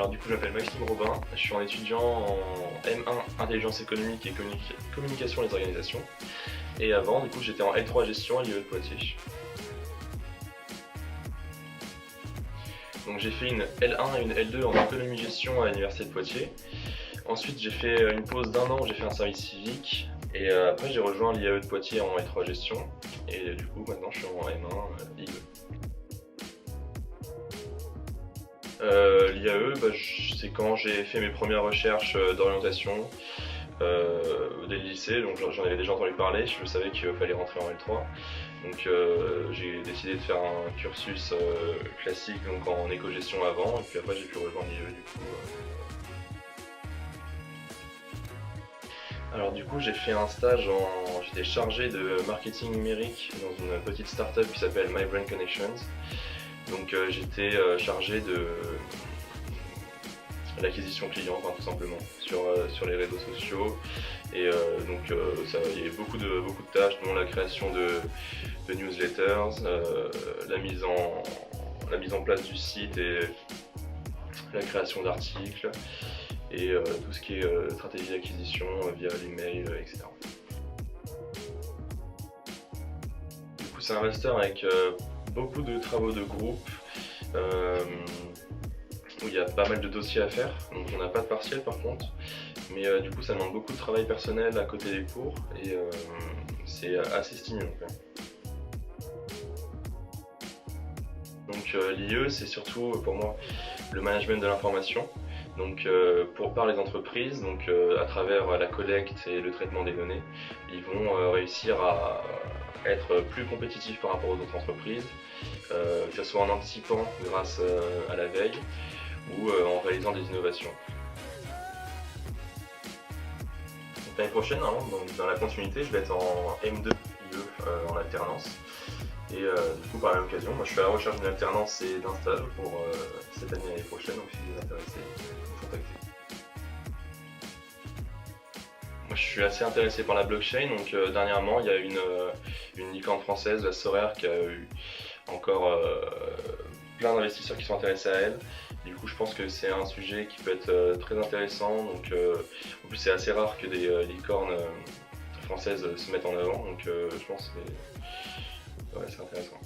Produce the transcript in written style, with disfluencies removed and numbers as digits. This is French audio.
Alors du coup je m'appelle Maxime Robin, je suis un étudiant en M1 Intelligence économique et communication des organisations. Et avant du coup j'étais en L3 gestion à l'IE de Poitiers. Donc j'ai fait une L1 et une L2 en économie gestion à l'université de Poitiers. Ensuite j'ai fait une pause d'1 an où j'ai fait un service civique. Et après j'ai rejoint l'IAE de Poitiers en L3 gestion. Et du coup maintenant je suis en M1 IE. L'IAE, c'est quand j'ai fait mes premières recherches d'orientation dès le lycée, donc j'en avais déjà entendu parler, je savais qu'il fallait rentrer en L3. Donc j'ai décidé de faire un cursus classique donc en éco-gestion avant, et puis après j'ai pu rejoindre l'IAE du coup. Alors du coup j'ai fait un stage j'étais chargé de marketing numérique dans une petite start-up qui s'appelle My Brain Connections. Donc j'étais chargé de l'acquisition client, tout simplement, sur les réseaux sociaux. Et donc il y avait beaucoup de tâches, dont la création de newsletters, la mise en place du site et la création d'articles, et tout ce qui est stratégie d'acquisition via l'email, etc. Du coup c'est un master avec beaucoup de travaux de groupe, où il y a pas mal de dossiers à faire, donc on n'a pas de partiel par contre, mais du coup ça demande beaucoup de travail personnel à côté des cours, et c'est assez stimulant quand même. Donc l'IE c'est surtout pour moi le management de l'information, donc par les entreprises, donc à travers la collecte et le traitement des données, ils vont réussir à être plus compétitifs par rapport aux autres entreprises, que ce soit en anticipant grâce à la veille, ou en réalisant des innovations. L'année prochaine, dans la continuité, je vais être en M2 IE en alternance. Et du coup, par la même occasion, moi je suis à la recherche d'une alternance et d'un stage pour cette année et l'année prochaine, donc si vous êtes intéressé, vous me contactez. Moi je suis assez intéressé par la blockchain, donc dernièrement il y a une licorne française, la Sorare, qui a eu encore plein d'investisseurs qui sont intéressés à elle. Du coup je pense que c'est un sujet qui peut être très intéressant, donc en plus c'est assez rare que des licornes françaises se mettent en avant, donc je pense que ouais, c'est intéressant.